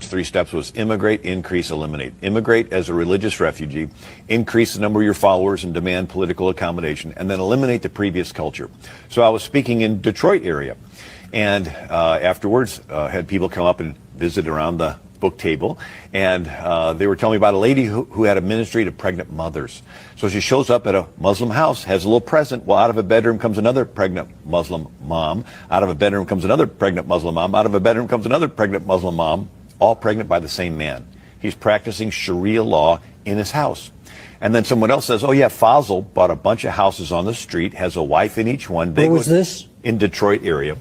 first 3 steps was immigrate, increase, eliminate. Immigrate as a religious refugee, increase the number of your followers and demand political accommodation, and then eliminate the previous culture. So I was speaking in Detroit area, and afterwards had people come up and visit around the book table, and they were telling me about a lady who had a ministry to pregnant mothers. So she shows up at a Muslim house, has a little present. Well, out of a bedroom comes another pregnant Muslim mom. Out of a bedroom comes another pregnant Muslim mom. Out of a bedroom comes another pregnant Muslim mom, all pregnant by the same man. He's practicing Sharia law in his house. And then someone else says, oh yeah, Fazil bought a bunch of houses on the street, has a wife in each one. Where was this? In Detroit area.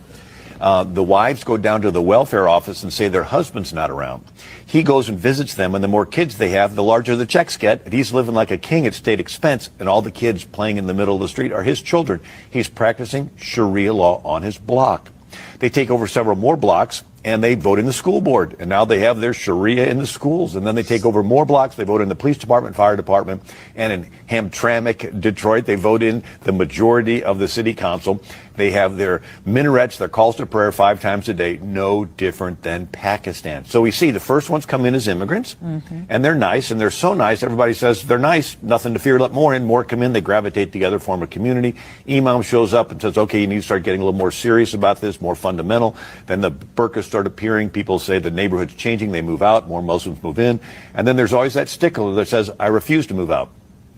The wives go down to the welfare office and say their husband's not around. He goes and visits them, and the more kids they have, the larger the checks get. And he's living like a king at state expense, and all the kids playing in the middle of the street are his children. He's practicing Sharia law on his block. They take over several more blocks, and they vote in the school board. And now they have their Sharia in the schools. And then they take over more blocks. They vote in the police department, fire department. And in Hamtramck, Detroit, they vote in the majority of the city council. They have their minarets, their calls to prayer 5 times a day, no different than Pakistan. So we see the first ones come in as immigrants, and they're nice, and they're so nice, everybody says they're nice, nothing to fear, let more in, more come in, they gravitate together, form a community. Imam shows up and says, okay, you need to start getting a little more serious about this, more fundamental. Then the burqas start appearing, people say the neighborhood's changing, they move out, more Muslims move in. And then there's always that stickler that says, I refuse to move out.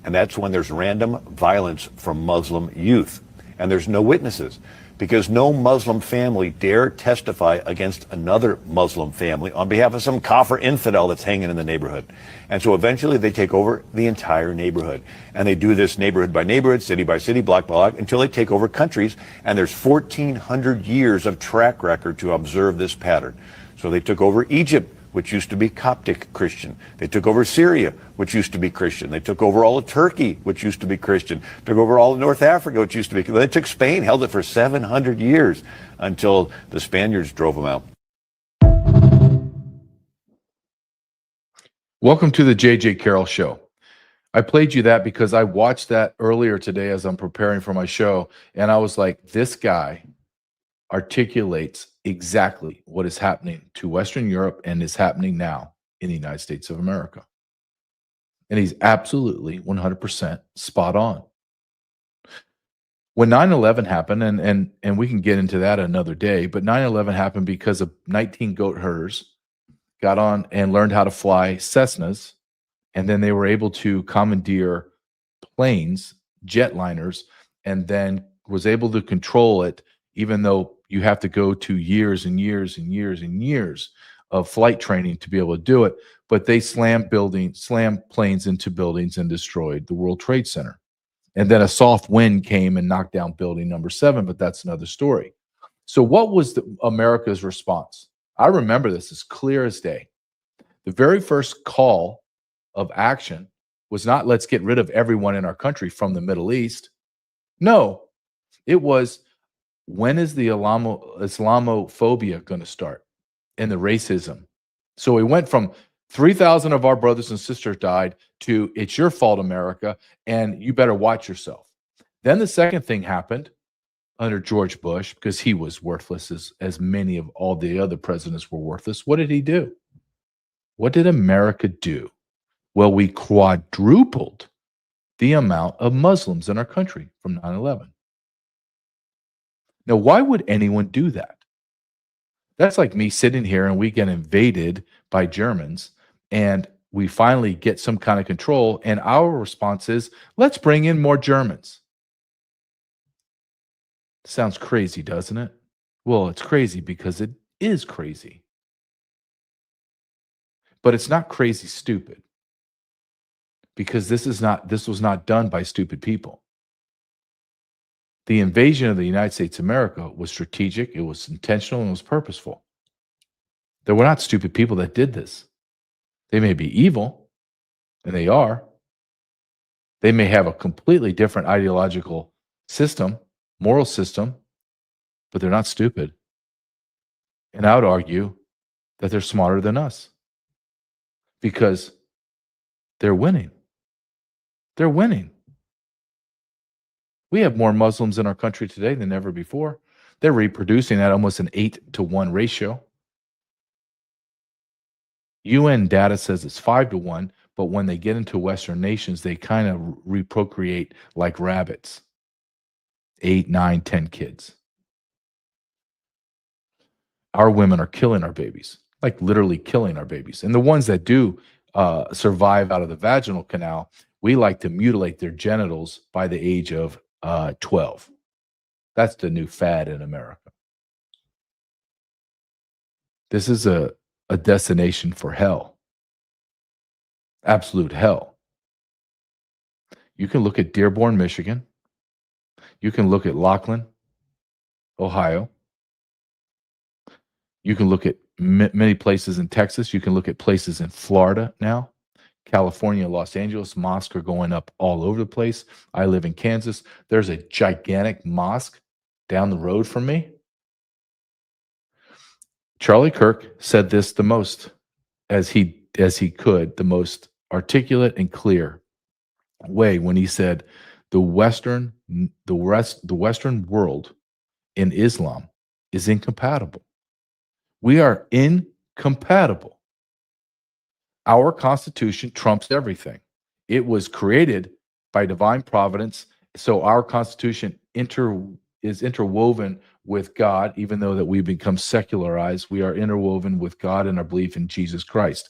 And that's when there's random violence from Muslim youth. And there's no witnesses, because no Muslim family dare testify against another Muslim family on behalf of some kafir infidel that's hanging in the neighborhood. And so eventually they take over the entire neighborhood. And they do this neighborhood by neighborhood, city by city, block by block, until they take over countries. And there's 1,400 years of track record to observe this pattern. So they took over Egypt, which used to be Coptic Christian. They took over Syria, which used to be Christian. They took over all of Turkey, which used to be Christian. Took over all of North Africa, which used to be. They took Spain, held it for 700 years until the Spaniards drove them out. Welcome to the J.J. Carrell Show. I played you that because I watched that earlier today as I'm preparing for my show, and I was like, this guy articulates exactly what is happening to Western Europe and is happening now in the United States of America. And he's absolutely 100% spot on. When 9/11 happened, and we can get into that another day, but 9/11 happened because of 19 goat herders got on and learned how to fly Cessnas, and then they were able to commandeer planes, jetliners, and then was able to control it, even though you have to go to years and years and years and years of flight training to be able to do it. But they slammed planes into buildings and destroyed the World Trade Center. And then a soft wind came and knocked down building number 7, but that's another story. So what was America's response? I remember this as clear as day. The very first call of action was not, let's get rid of everyone in our country from the Middle East. No, it was, when is the Islamophobia going to start and the racism? So we went from 3,000 of our brothers and sisters died to it's your fault, America, and you better watch yourself. Then the second thing happened under George Bush, because he was worthless as many of all the other presidents were worthless. What did he do? What did America do? Well, we quadrupled the amount of Muslims in our country from 9/11. Now, why would anyone do that? That's like me sitting here and we get invaded by Germans and we finally get some kind of control, and our response is, let's bring in more Germans. Sounds crazy, doesn't it? Well, it's crazy because it is crazy. But it's not crazy stupid, because this was not done by stupid people. The invasion of the United States of America was strategic, it was intentional, and it was purposeful. There were not stupid people that did this. They may be evil, and they are. They may have a completely different ideological system, moral system, but they're not stupid. And I would argue that they're smarter than us, because they're winning. They're winning. We have more Muslims in our country today than ever before. They're reproducing at almost an 8-to-1 ratio. UN data says it's 5-1, but when they get into Western nations, they kind of reprocreate like rabbits. 8, 9, 10 kids. Our women are killing our babies, like literally killing our babies. And the ones that do survive out of the vaginal canal, we like to mutilate their genitals by the age of 12. That's the new fad in America. This is a destination for hell. Absolute hell. You can look at Dearborn, Michigan. You can look at Laughlin, Ohio. You can look at many places in Texas. You can look at places in Florida now. California, Los Angeles, mosques are going up all over the place. I live in Kansas. There's a gigantic mosque down the road from me. Charlie Kirk said this the most as he could, the most articulate and clear way when he said the Western world in Islam is incompatible. We are incompatible. Our Constitution trumps everything. It was created by divine providence, so our Constitution is interwoven with God, even though that we become secularized. We are interwoven with God in our belief in Jesus Christ.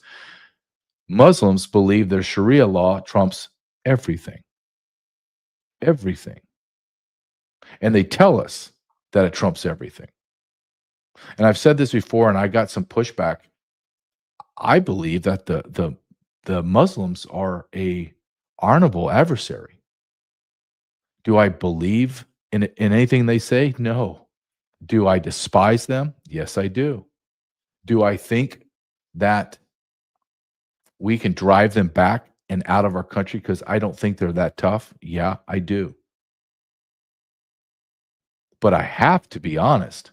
Muslims believe their Sharia law trumps everything. Everything. And they tell us that it trumps everything. And I've said this before, and I got some pushback. I believe that the Muslims are a honorable adversary. Do I believe in anything they say? No. Do I despise them? Yes, I do. Do I think that we can drive them back and out of our country because I don't think they're that tough? Yeah, I do. But I have to be honest.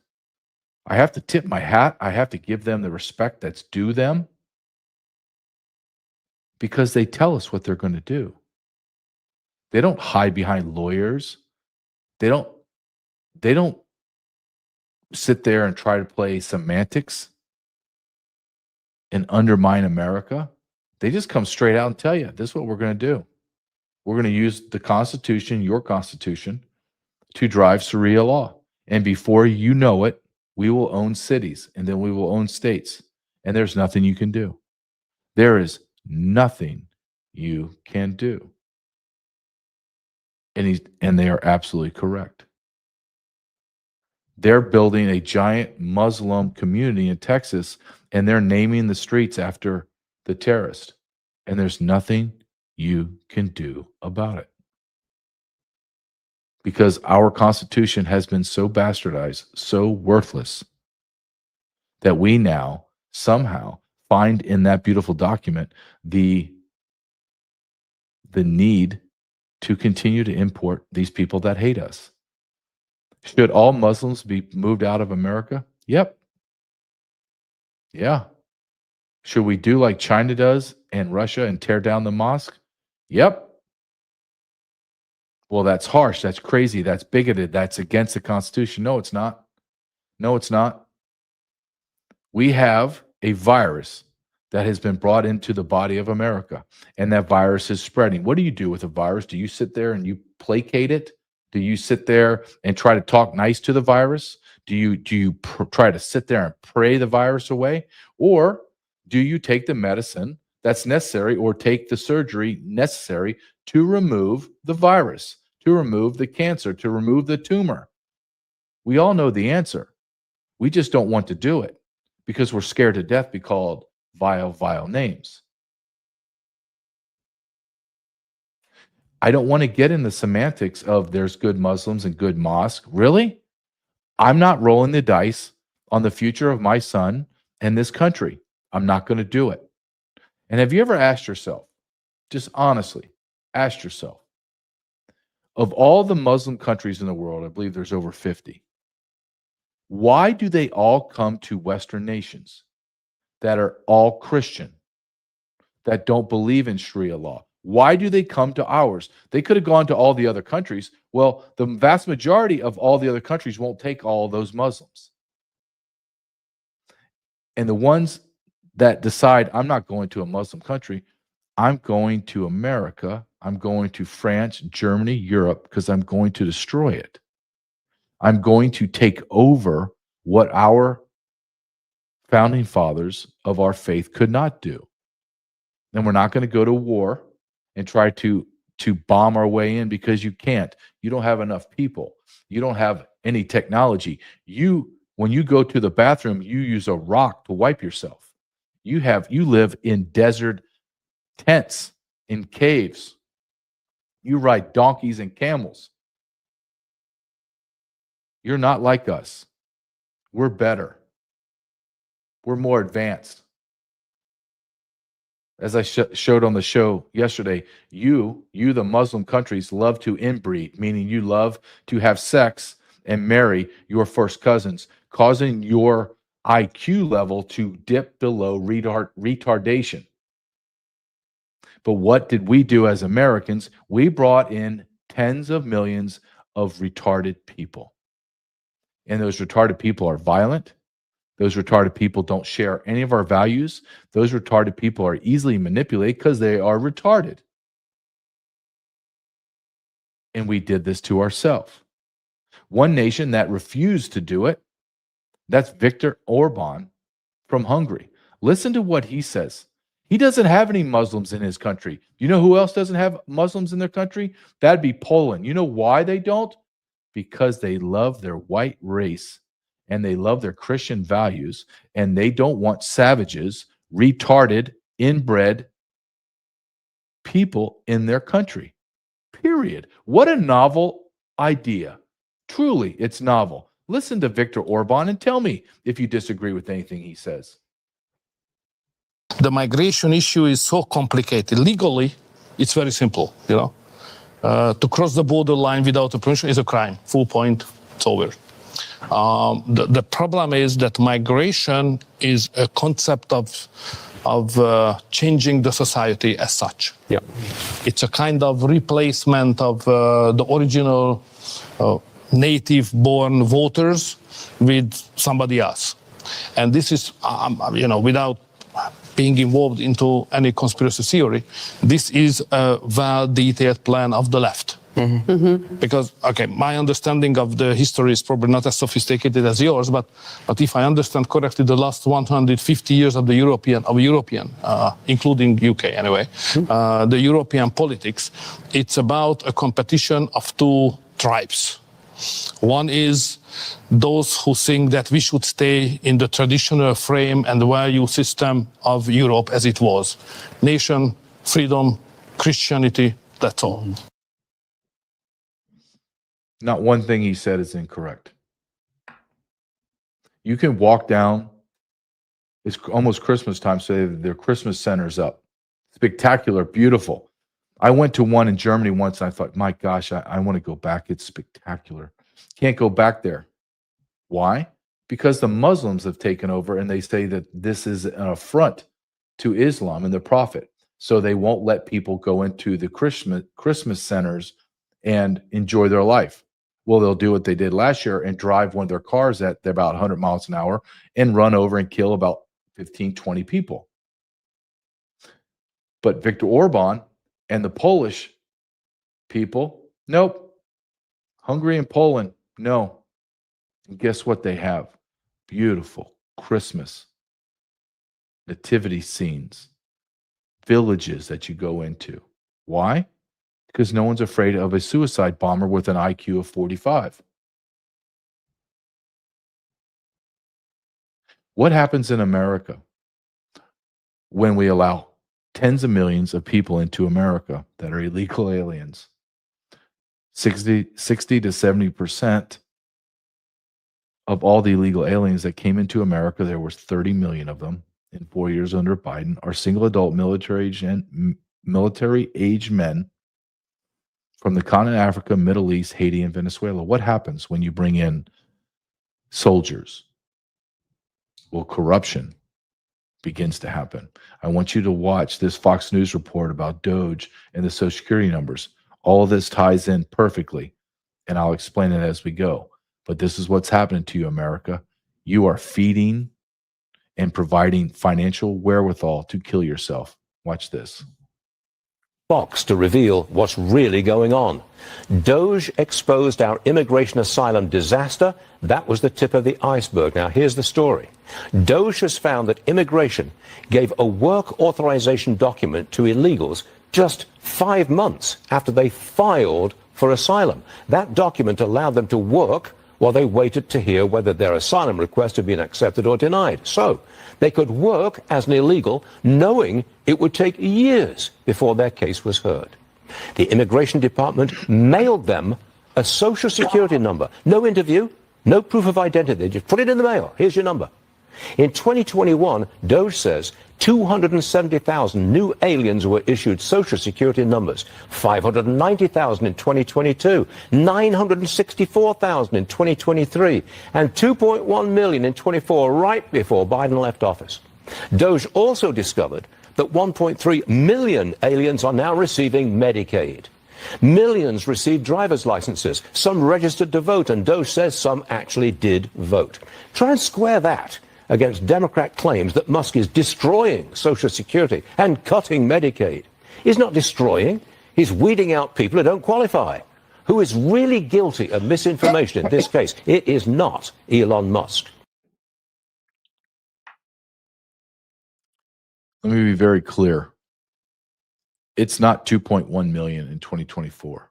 I have to tip my hat. I have to give them the respect that's due them because they tell us what they're going to do. They don't hide behind lawyers. They don't sit there and try to play semantics and undermine America. They just come straight out and tell you, this is what we're going to do. We're going to use the Constitution, your Constitution, to drive Sharia law. And before you know it, we will own cities, and then we will own states. And there's nothing you can do. There is nothing you can do. And they are absolutely correct. They're building a giant Muslim community in Texas, and they're naming the streets after the terrorist. And there's nothing you can do about it. Because our Constitution has been so bastardized, so worthless, that we now somehow find in that beautiful document the need to continue to import these people that hate us. Should all Muslims be moved out of America? Yep. Yeah. Should we do like China does and Russia and tear down the mosque? Yep. Well, that's harsh. That's crazy. That's bigoted. That's against the Constitution. No, it's not. No, it's not. We have a virus that has been brought into the body of America, and that virus is spreading. What do you do with a virus? Do you sit there and you placate it? Do you sit there and try to talk nice to the virus? Do you try to sit there and pray the virus away? Or do you take the medicine that's necessary or take the surgery necessary to remove the virus, to remove the cancer, to remove the tumor? We all know the answer. We just don't want to do it because we're scared to death be called vile, vile names. I don't want to get in the semantics of there's good Muslims and good mosques. Really? I'm not rolling the dice on the future of my son and this country. I'm not going to do it. And have you ever asked yourself, just honestly, ask yourself, of all the Muslim countries in the world, I believe there's over 50, why do they all come to Western nations that are all Christian, that don't believe in Sharia law? Why do they come to ours? They could have gone to all the other countries. Well, the vast majority of all the other countries won't take all those Muslims. And the ones that decide, I'm not going to a Muslim country, I'm going to America, I'm going to France, Germany, Europe, because I'm going to destroy it. I'm going to take over what our founding fathers of our faith could not do. And we're not going to go to war and try to bomb our way in, because you can't. You don't have enough people. You don't have any technology. When you go to the bathroom, you use a rock to wipe yourself. You live in desert tents, in caves. You ride donkeys and camels. You're not like us. We're better. We're more advanced. As I showed on the show yesterday, you, the Muslim countries, love to inbreed, meaning you love to have sex and marry your first cousins, causing your IQ level to dip below retardation. But what did we do as Americans? We brought in tens of millions of retarded people. And those retarded people are violent. Those retarded people don't share any of our values. Those retarded people are easily manipulated because they are retarded. And we did this to ourselves. One nation that refused to do it, that's Viktor Orban from Hungary. Listen to what he says. He doesn't have any Muslims in his country. You know who else doesn't have Muslims in their country? That'd be Poland. You know why they don't? Because they love their white race and they love their Christian values, and they don't want savages, retarded, inbred people in their country. Period. What a novel idea. Truly, it's novel. Listen to Viktor Orban and tell me if you disagree with anything he says. The migration issue is so complicated. Legally, it's very simple, to cross the border line without a permission is a crime. Full point, it's over. The problem is that migration is a concept of changing the society as such. Yeah. It's a kind of replacement of the original native-born voters with somebody else. And this is, without being involved into any conspiracy theory, this is a well-detailed plan of the left. Mm-hmm. Mm-hmm. Because, my understanding of the history is probably not as sophisticated as yours, but if I understand correctly, the last 150 years of the European, including UK anyway, mm-hmm. The European politics, it's about a competition of two tribes. One is those who think that we should stay in the traditional frame and value system of Europe as it was. Nation, freedom, Christianity, that's all. Not one thing he said is incorrect. You can walk down, it's almost Christmas time, so their Christmas center's up. Spectacular, beautiful. I went to one in Germany once, and I thought, my gosh, I want to go back. It's spectacular. Can't go back there. Why? Because the Muslims have taken over, and they say that this is an affront to Islam and the Prophet. So they won't let people go into the Christmas centers and enjoy their life. Well, they'll do what they did last year and drive one of their cars at about 100 miles an hour and run over and kill about 15, 20 people. But Viktor Orban and the Polish people, nope. Hungary and Poland, no. And guess what they have? Beautiful Christmas nativity scenes, villages that you go into. Why? Because no one's afraid of a suicide bomber with an IQ of 45. What happens in America when we allow tens of millions of people into America that are illegal aliens? 60 to 70% of all the illegal aliens that came into America, there was 30 million of them in 4 years under Biden, are single adult military age men from the continent of Africa, Middle East, Haiti, and Venezuela. What happens when you bring in soldiers? Well, corruption begins to happen. I want you to watch this Fox News report about Doge and the Social Security numbers. All of this ties in perfectly, and I'll explain it as we go. But this is what's happening to you, America. You are feeding and providing financial wherewithal to kill yourself. Watch this. Box to reveal what's really going on. Doge exposed our immigration asylum disaster. That was the tip of the iceberg. Now, here's the story. Doge has found that immigration gave a work authorization document to illegals just 5 months after they filed for asylum. That document allowed them to work while they waited to hear whether their asylum request had been accepted or denied. So they could work as an illegal, knowing it would take years before their case was heard. The Immigration Department mailed them a Social Security number. No interview, no proof of identity. They just put it in the mail. Here's your number. In 2021, Doge says 270,000 new aliens were issued Social Security numbers, 590,000 in 2022, 964,000 in 2023, and 2.1 million in 24, right before Biden left office. Doge also discovered that 1.3 million aliens are now receiving Medicaid. Millions received driver's licenses, some registered to vote, and Doge says some actually did vote. Try and square that against Democrat claims that Musk is destroying Social Security and cutting Medicaid. He's not destroying, he's weeding out people who don't qualify. Who is really guilty of misinformation in this case? It is not Elon Musk. Let me be very clear. It's not 2.1 million in 2024.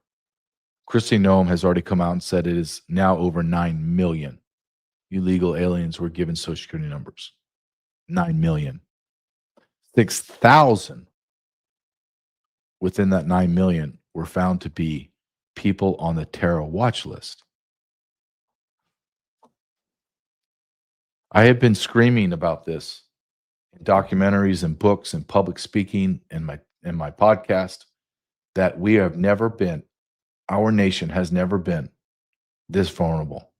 Kristi Noem has already come out and said it is now over 9 million illegal aliens were given Social Security numbers. 9 million. 6,000 within that 9 million were found to be people on the terror watch list. I have been screaming about this in documentaries and books and public speaking in my podcast that we have never been, our nation has never been this vulnerable.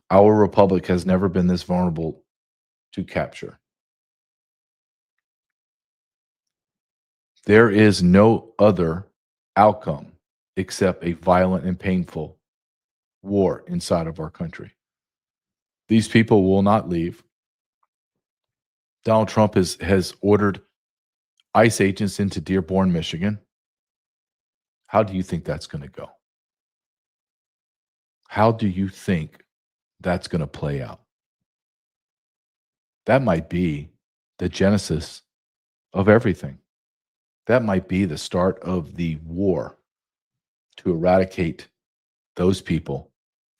Our republic has never been this vulnerable to capture. There is no other outcome except a violent and painful war inside of our country. These people will not leave. Donald Trump has ordered ICE agents into Dearborn, Michigan. How do you think that's going to go? How do you think that's going to play out? That might be the genesis of everything. That might be the start of the war to eradicate those people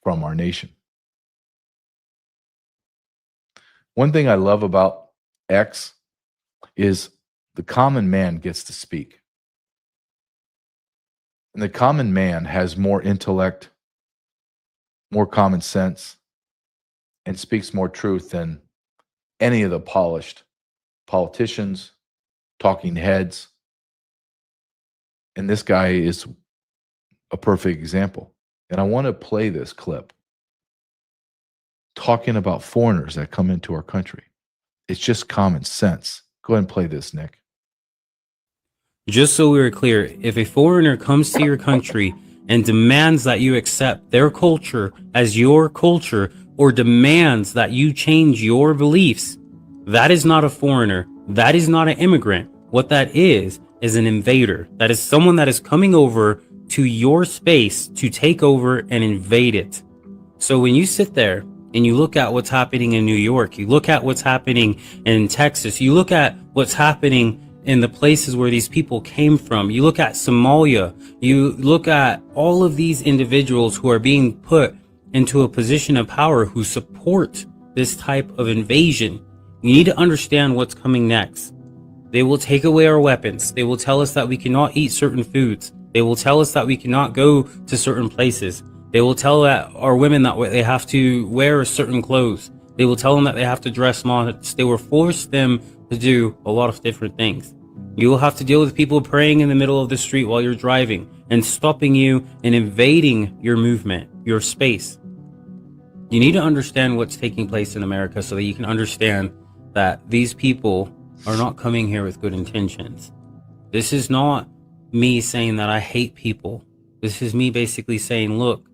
from our nation. One thing I love about X is the common man gets to speak. And the common man has more intellect, more common sense, and speaks more truth than any of the polished politicians, talking heads. And this guy is a perfect example. And I want to play this clip talking about foreigners that come into our country. It's just common sense. Go ahead and play this, Nick. Just so we're clear, if a foreigner comes to your country and demands that you accept their culture as your culture, or demands that you change your beliefs, that is not a foreigner. That is not an immigrant. What that is an invader. That is someone that is coming over to your space to take over and invade it. So when you sit there and you look at what's happening in New York, you look at what's happening in Texas, you look at what's happening in the places where these people came from, you look at Somalia, you look at all of these individuals who are being put into a position of power who support this type of invasion. You need to understand what's coming next. They will take away our weapons. They will tell us that we cannot eat certain foods. They will tell us that we cannot go to certain places. They will tell our women that they have to wear certain clothes. They will tell them that they have to dress modest. They will force them to do a lot of different things. You will have to deal with people praying in the middle of the street while you're driving and stopping you and invading your movement, your space. You need to understand what's taking place in America so that you can understand that these people are not coming here with good intentions. This is not me saying that I hate people. This is me basically saying, look,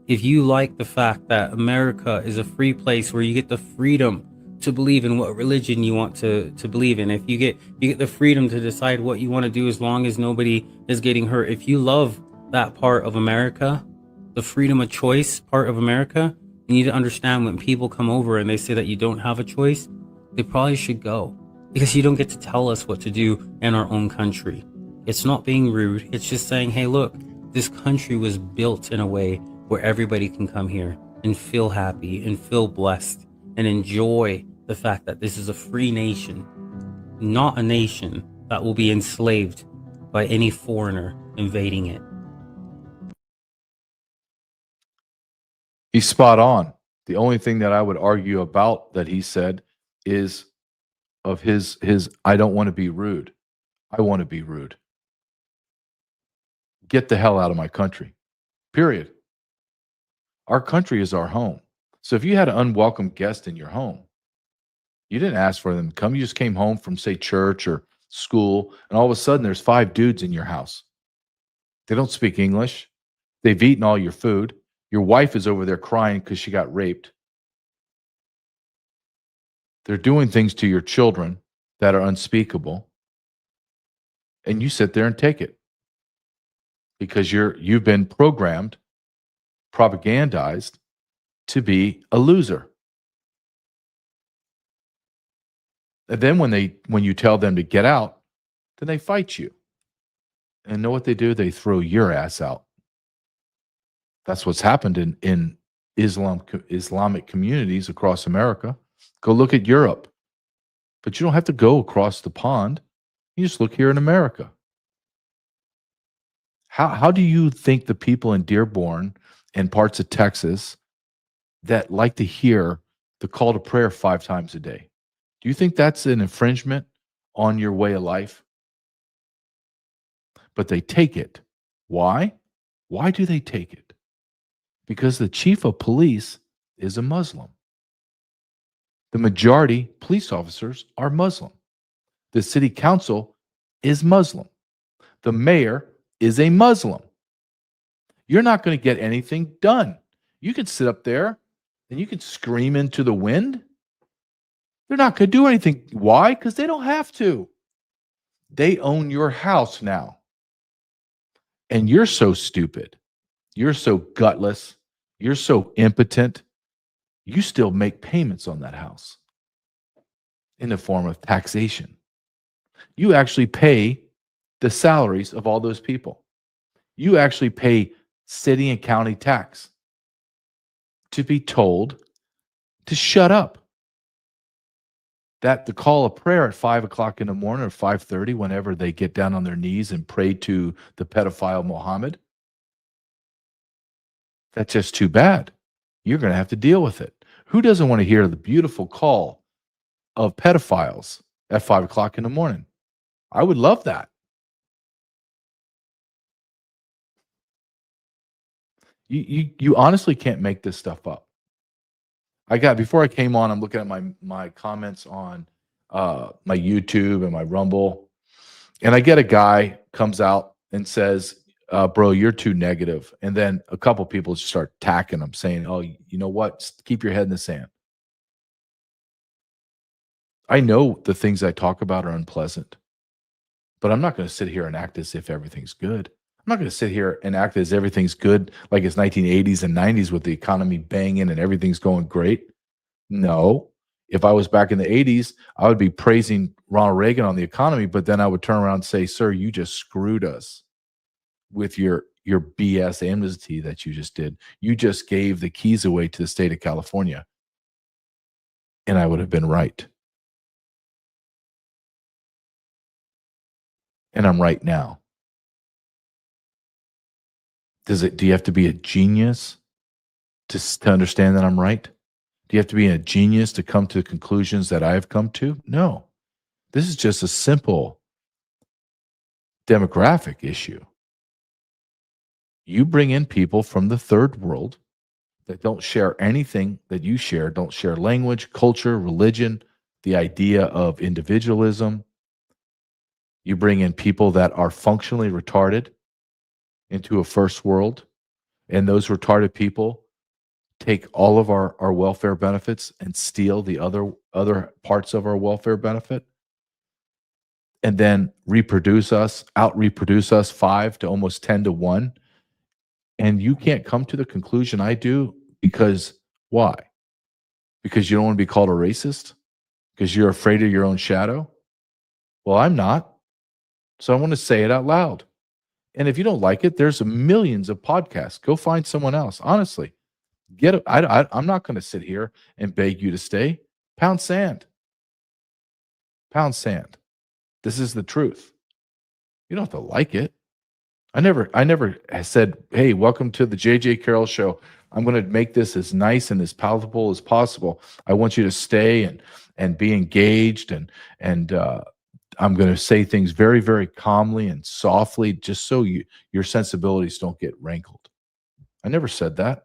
if you like the fact that America is a free place where you get the freedom to believe in what religion you want to believe in. If you get the freedom to decide what you want to do, as long as nobody is getting hurt. If you love that part of America, the freedom of choice part of America, you need to understand when people come over and they say that you don't have a choice, they probably should go, because you don't get to tell us what to do in our own country. It's not being rude. It's just saying, hey, look, this country was built in a way where everybody can come here and feel happy and feel blessed and enjoy the fact that this is a free nation, not a nation that will be enslaved by any foreigner invading it. He's spot on. The only thing that I would argue about that he said is of his I don't want to be rude. I want to be rude. Get the hell out of my country. Period. Our country is our home. So if you had an unwelcome guest in your home, you didn't ask for them to come. You just came home from, say, church or school, and all of a sudden there's 5 dudes in your house. They don't speak English. They've eaten all your food. Your wife is over there crying because she got raped. They're doing things to your children that are unspeakable. And you sit there and take it because you've been programmed, propagandized to be a loser. And then when you tell them to get out, then they fight you. And know what they do? They throw your ass out. That's what's happened in Islamic communities across America. Go look at Europe. But you don't have to go across the pond. You just look here in America. How do you think the people in Dearborn and parts of Texas that like to hear the call to prayer 5 times a day, do you think that's an infringement on your way of life? But they take it. Why? Why do they take it? Because the chief of police is a Muslim. The majority police officers are Muslim. The city council is Muslim. The mayor is a Muslim. You're not going to get anything done. You could sit up there and you could scream into the wind. They're not going to do anything. Why? Because they don't have to. They own your house now. And you're so stupid. You're so gutless. You're so impotent. You still make payments on that house in the form of taxation. You actually pay the salaries of all those people. You actually pay city and county tax to be told to shut up. That the call of prayer at 5 o'clock in the morning or 5:30, whenever they get down on their knees and pray to the pedophile Muhammad, that's just too bad. You're going to have to deal with it. Who doesn't want to hear the beautiful call of pedophiles at 5 o'clock in the morning? I would love that. You honestly can't make this stuff up. Before I came on, I'm looking at my comments on my YouTube and my Rumble, and I get a guy comes out and says, bro, you're too negative. And then a couple people just start attacking him, saying, oh, you know what? Just keep your head in the sand. I know the things I talk about are unpleasant, but I'm not going to sit here and act as if everything's good. I'm not going to sit here and act as everything's good like it's 1980s and 90s with the economy banging and everything's going great. No. If I was back in the 80s, I would be praising Ronald Reagan on the economy, but then I would turn around and say, sir, you just screwed us with your BS amnesty that you just did. You just gave the keys away to the state of California. And I would have been right. And I'm right now. Do you have to be a genius to understand that I'm right? Do you have to be a genius to come to the conclusions that I have come to? No. This is just a simple demographic issue. You bring in people from the third world that don't share anything that you share, don't share language, culture, religion, the idea of individualism. You bring in people that are functionally retarded into a first world, and those retarded people take all of our welfare benefits and steal the other parts of our welfare benefit, and then out reproduce us 5 to almost 10 to 1. And you can't come to the conclusion I do because why? Because you don't want to be called a racist? Because you're afraid of your own shadow? Well, I'm not. So I want to say it out loud. And if you don't like it, there's millions of podcasts. Go find someone else. Honestly, I'm not going to sit here and beg you to stay. Pound sand. Pound sand. This is the truth. You don't have to like it. I never said, "Hey, welcome to the JJ Carrell show. I'm going to make this as nice and as palatable as possible. I want you to stay and be engaged and I'm going to say things very, very calmly and softly, just so your sensibilities don't get rankled." I never said that.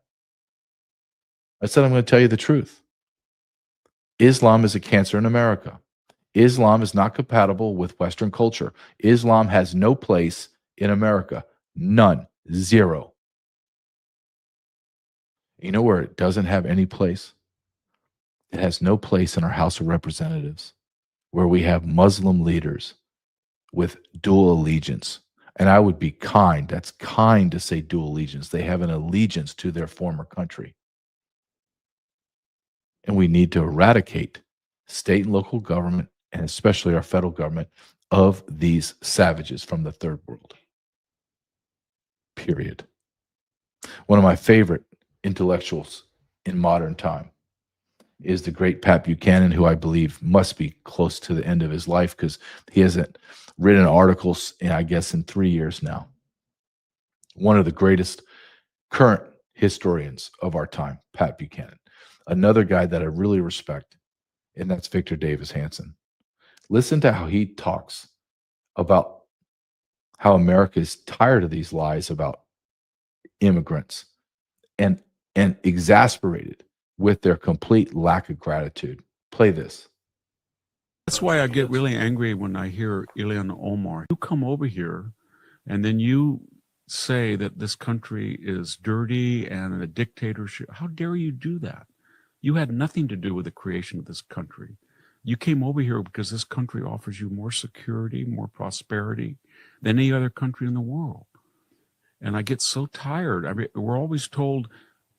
I said I'm going to tell you the truth. Islam is a cancer in America. Islam is not compatible with Western culture. Islam has no place in America. None. Zero. You know where it doesn't have any place? It has no place in our House of Representatives, where we have Muslim leaders with dual allegiance. And I would be kind. That's kind to say dual allegiance. They have an allegiance to their former country. And we need to eradicate state and local government, and especially our federal government, of these savages from the third world. Period. One of my favorite intellectuals in modern time is the great Pat Buchanan, who I believe must be close to the end of his life because he hasn't written articles in 3 years now. One of the greatest current historians of our time, Pat Buchanan. Another guy that I really respect, and that's Victor Davis Hanson. Listen to how he talks about how America is tired of these lies about immigrants and exasperated with their complete lack of gratitude. Play this. That's why I get really angry when I hear Ilhan Omar. You come over here and then you say that this country is dirty and a dictatorship. How dare you do that? You had nothing to do with the creation of this country. You came over here because this country offers you more security, more prosperity than any other country in the world. And I get so tired. I mean, we're always told,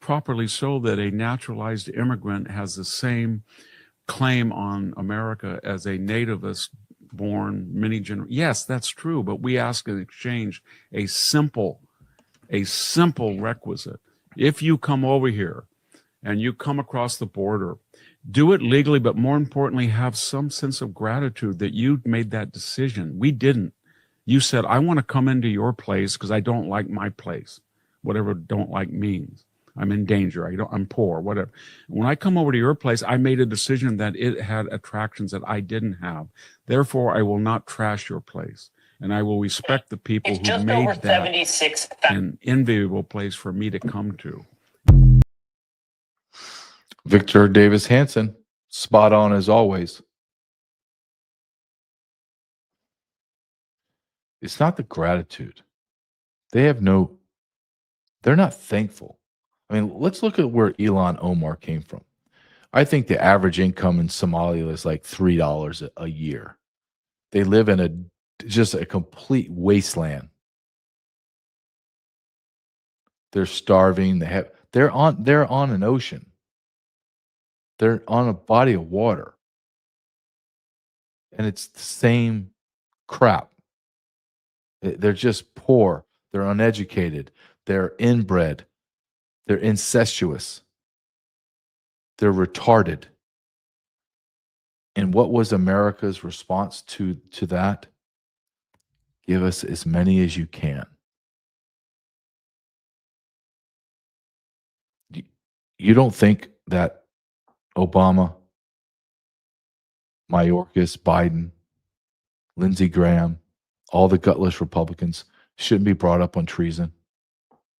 properly so, that a naturalized immigrant has the same claim on America as a nativist born many generations. Yes, that's true, but we ask in exchange a simple requisite. If you come over here and you come across the border, do it legally, but more importantly, have some sense of gratitude that you made that decision. We didn't. You said, I want to come into your place because I don't like my place, whatever don't like means. I'm in danger. I'm poor, whatever. When I come over to your place, I made a decision that it had attractions that I didn't have. Therefore, I will not trash your place. And I will respect the people who made that an enviable place for me to come to. Victor Davis Hanson, spot on as always. It's not the gratitude. They're not thankful. I mean, let's look at where Ilhan Omar came from. I think the average income in Somalia is like $3 a year. They live in just a complete wasteland. They're starving. They're on an ocean. They're on a body of water. And it's the same crap. They're just poor. They're uneducated. They're inbred. They're incestuous. They're retarded. And what was America's response to that? Give us as many as you can. You don't think that Obama, Mayorkas, Biden, Lindsey Graham, all the gutless Republicans shouldn't be brought up on treason?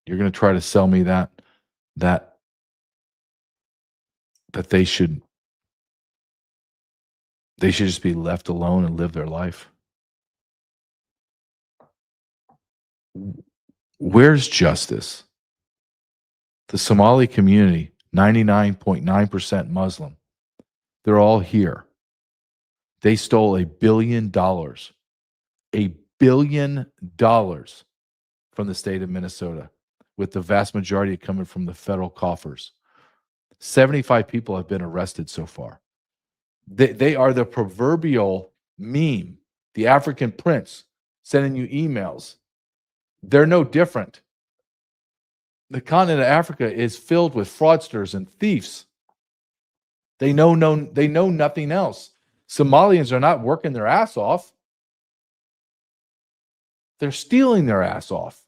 You're going to try to sell me that they should just be left alone and live their life? Where's justice? The Somali community 99.9% Muslim. They're all here. They stole $1 billion. $1 billion from the state of Minnesota, with the vast majority coming from the federal coffers. 75 people have been arrested so far. They are the proverbial meme, the African prince sending you emails. They're no different. The continent of Africa is filled with fraudsters and thieves. They know nothing else. Somalians are not working their ass off. They're stealing their ass off.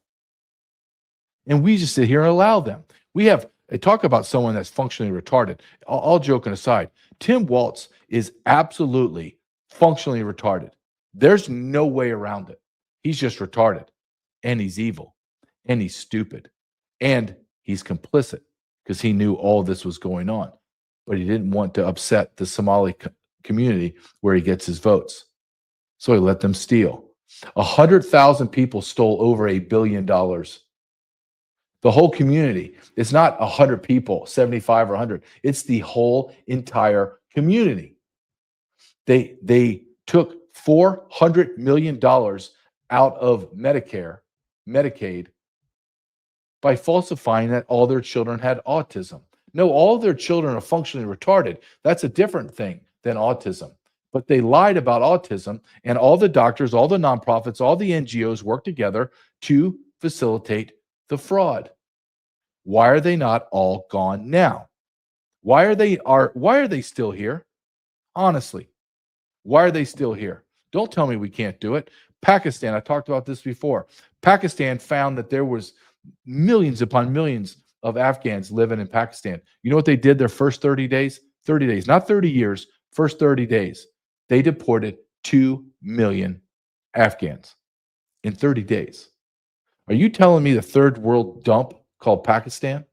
And we just sit here and allow them. Talk about someone that's functionally retarded. All joking aside, Tim Waltz is absolutely functionally retarded. There's no way around it. He's just retarded, and he's evil, and he's stupid, and he's complicit because he knew all this was going on, but he didn't want to upset the Somali community where he gets his votes. So he let them steal. 100,000 people stole over $1 billion. The whole community. It's not 100 people, 75 or 100. It's the whole entire community. They took $400 million out of Medicaid, by falsifying that all their children had autism. No, all their children are functionally retarded. That's a different thing than autism. But they lied about autism, and all the doctors, all the nonprofits, all the NGOs work together to facilitate the fraud. Why are they not all gone now? Why are they still here? Honestly, why are they still here? Don't tell me we can't do it. Pakistan, I talked about this before. Pakistan found that there was millions upon millions of Afghans living in Pakistan. You know what they did their first 30 days? 30 days, not 30 years, first 30 days. They deported 2 million Afghans in 30 days. Are you telling me the third world dump called Pakistan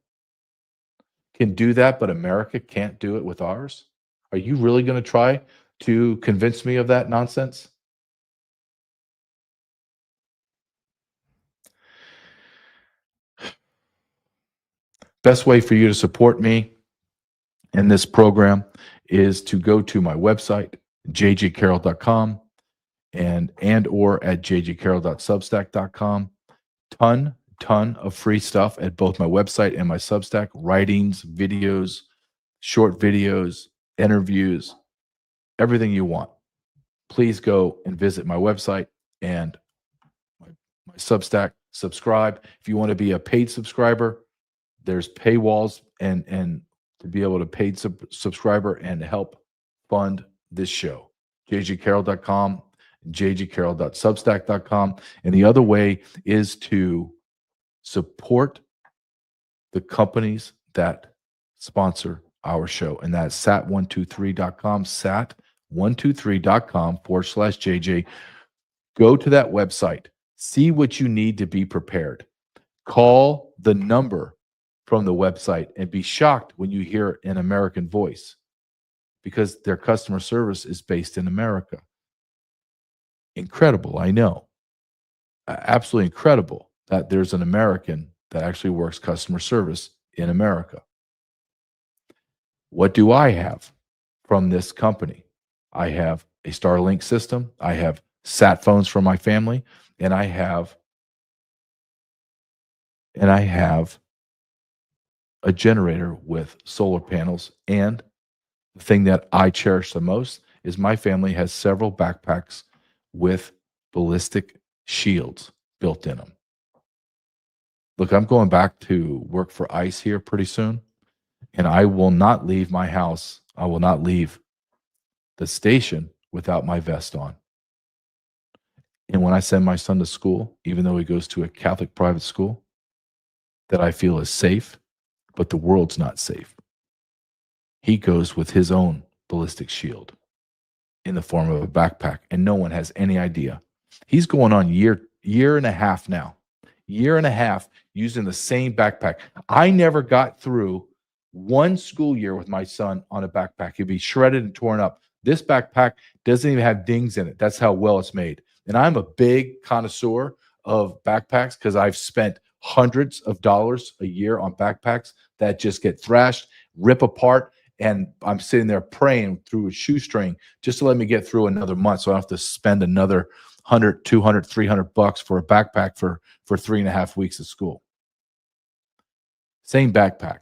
can do that, but America can't do it with ours? Are you really going to try to convince me of that nonsense? Best way for you to support me in this program is to go to my website, jjcarrell.com, and or at jjcarrell.substack.com. Ton of free stuff at both my website and my Substack. Writings, videos, short videos, interviews, everything you want. Please go and visit my website and my Substack. Subscribe. If you want to be a paid subscriber, there's paywalls and to be able to paid subscriber and help fund this show. jjcarrell.com, jjcarrell.substack.com. And the other way is to support the companies that sponsor our show. And that's sat123.com, sat123.com/JJ. Go to that website. See what you need to be prepared. Call the number from the website and be shocked when you hear an American voice, because their customer service is based in America. Incredible, I know. Absolutely incredible that there's an American that actually works customer service in America. What do I have from this company? I have a Starlink system. I have sat phones for my family, and I have a generator with solar panels. And the thing that I cherish the most is my family has several backpacks with ballistic shields built in them. Look, I'm going back to work for ICE here pretty soon, and I will not leave my house. I will not leave the station without my vest on. And when I send my son to school, even though he goes to a Catholic private school that I feel is safe, but the world's not safe, he goes with his own ballistic shield in the form of a backpack, and no one has any idea. He's going on year and a half now. Year and a half using the same backpack. I never got through one school year with my son on a backpack. He'd be shredded and torn up. This backpack doesn't even have dings in it. That's how well it's made. And I'm a big connoisseur of backpacks because I've spent hundreds of dollars a year on backpacks that just get thrashed rip apart. And I'm sitting there praying through a shoestring just to let me get through another month, so I don't have to spend another 100, 200, 300 bucks for a backpack for 3.5 weeks of school. Same backpack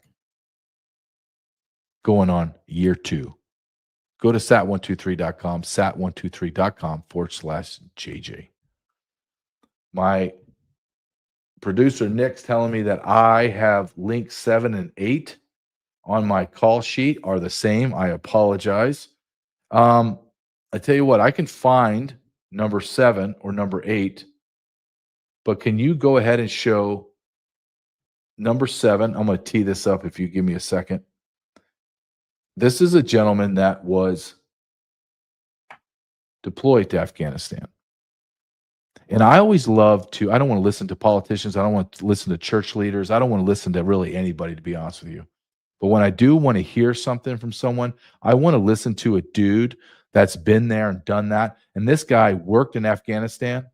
going on year 2. Go to sat123.com, sat123.com/JJ. My producer Nick's telling me that I have links 7 and 8 on my call sheet are the same. I apologize. I tell you what, I can find number 7 or number 8, but can you go ahead and show number 7? I'm going to tee this up if you give me a second. This is a gentleman that was deployed to Afghanistan. And I always love to, I don't want to listen to politicians. I don't want to listen to church leaders. I don't want to listen to really anybody, to be honest with you. But when I do want to hear something from someone, I want to listen to a dude that's been there and done that. And this guy worked in Afghanistan.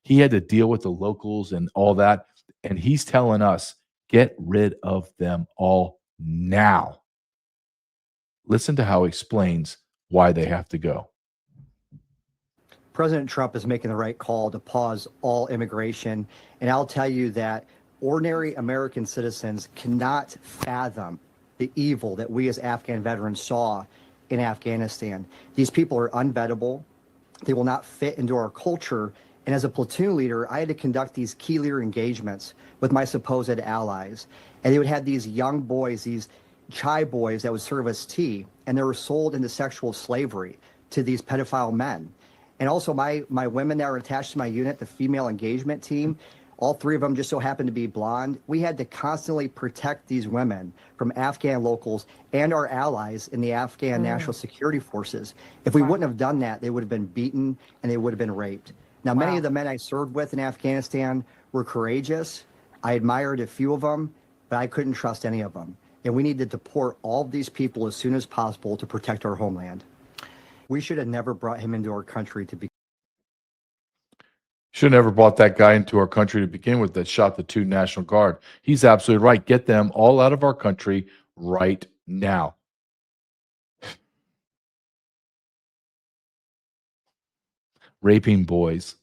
He had to deal with the locals and all that. And he's telling us, get rid of them all now. Listen to how he explains why they have to go. President Trump is making the right call to pause all immigration. And I'll tell you that ordinary American citizens cannot fathom the evil that we as Afghan veterans saw in Afghanistan. These people are unbettable. They will not fit into our culture. And as a platoon leader, I had to conduct these key leader engagements with my supposed allies. And they would have these young boys, these chai boys that would serve as tea, and they were sold into sexual slavery to these pedophile men. And also my women that are attached to my unit, the female engagement team, all 3 of them just so happened to be blonde. We had to constantly protect these women from Afghan locals and our allies in the Afghan National Security Forces. If we wouldn't have done that, they would have been beaten and they would have been raped. Now, many of the men I served with in Afghanistan were courageous. I admired a few of them, but I couldn't trust any of them. And we need to deport all of these people as soon as possible to protect our homeland. We should have never brought him into our country to be. Should have never brought that guy into our country to begin with that shot the 2 National Guard. He's absolutely right. Get them all out of our country right now. Raping boys.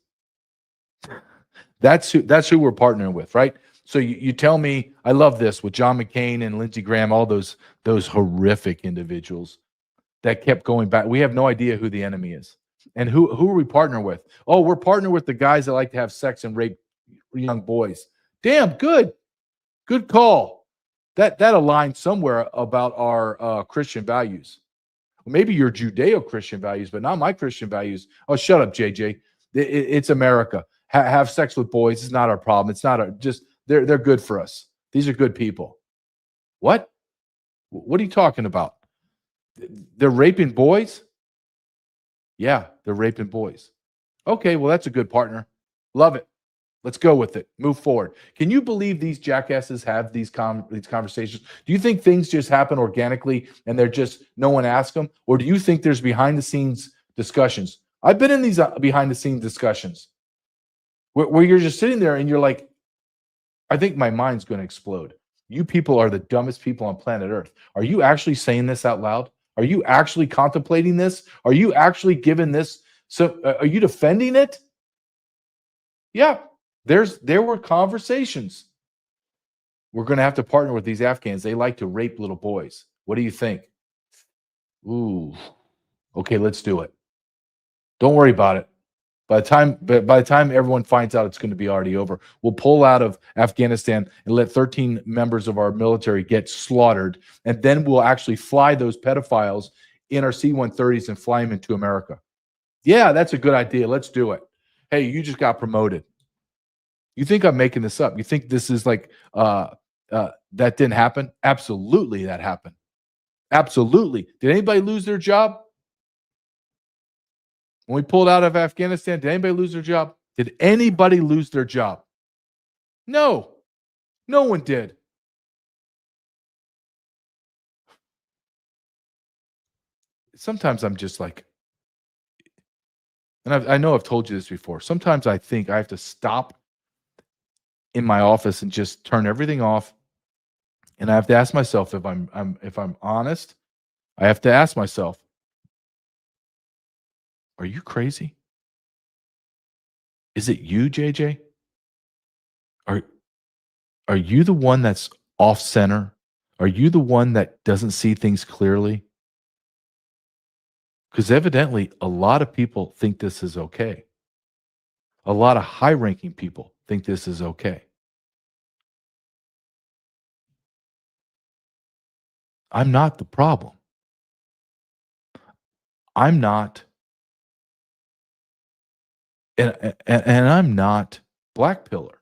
That's who we're partnering with, right? So you tell me, I love this with John McCain and Lindsey Graham, all those horrific individuals that kept going back. We have no idea who the enemy is. And who are we partnering with? Oh, we're partnering with the guys that like to have sex and rape young boys. Damn, good call. That aligns somewhere about our Christian values. Well, maybe your Judeo-Christian values, but not my Christian values. Oh, shut up, JJ. It's America. Have sex with boys is not our problem. It's not they're good for us. These are good people. What? What are you talking about? They're raping boys? Yeah, they're raping boys. Okay, well, that's a good partner. Love it. Let's go with it. Move forward. Can you believe these jackasses have these conversations? Do you think things just happen organically and they're just no one asks them? Or do you think there's behind the scenes discussions? I've been in these behind the scenes discussions where you're just sitting there and you're like, I think my mind's going to explode. You people are the dumbest people on planet Earth. Are you actually saying this out loud? Are you actually contemplating this? Are you actually giving this? So are you defending it? Yeah, there were conversations. We're going to have to partner with these Afghans. They like to rape little boys. What do you think? Ooh, okay, let's do it. Don't worry about it. By the time everyone finds out, it's going to be already over. We'll pull out of Afghanistan and let 13 members of our military get slaughtered, and then we'll actually fly those pedophiles in our C-130s and fly them into America. Yeah, that's a good idea. Let's do it. Hey, you just got promoted. You think I'm making this up? You think this is like that didn't happen? Absolutely, that happened. Absolutely. Did anybody lose their job? When we pulled out of Afghanistan, did anybody lose their job? Did anybody lose their job? No. No one did. Sometimes I'm just like, and I know I've told you this before. Sometimes I think I have to stop in my office and just turn everything off And I have to ask myself, if I'm honest, I have to ask myself, are you crazy? Is it you, JJ? Are you the one that's off center? Are you the one that doesn't see things clearly? Because evidently, a lot of people think this is okay. A lot of high-ranking people think this is okay. I'm not the problem. I'm not, and I'm not black pillar,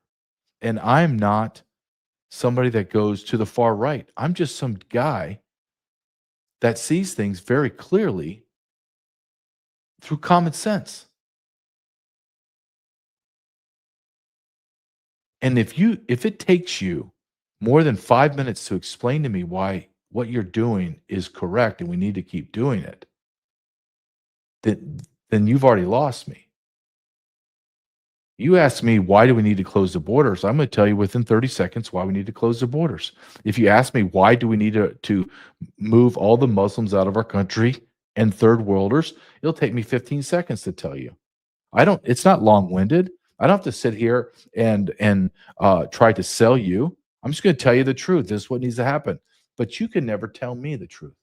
and I'm not somebody that goes to the far right. I'm just some guy that sees things very clearly through common sense. And if it takes you more than 5 minutes to explain to me why what you're doing is correct and we need to keep doing it, then you've already lost me. You ask me, why do we need to close the borders? I'm going to tell you within 30 seconds why we need to close the borders. If you ask me, why do we need to move all the Muslims out of our country and third worlders, it'll take me 15 seconds to tell you. It's not long-winded. I don't have to sit here and try to sell you. I'm just going to tell you the truth. This is what needs to happen. But you can never tell me the truth.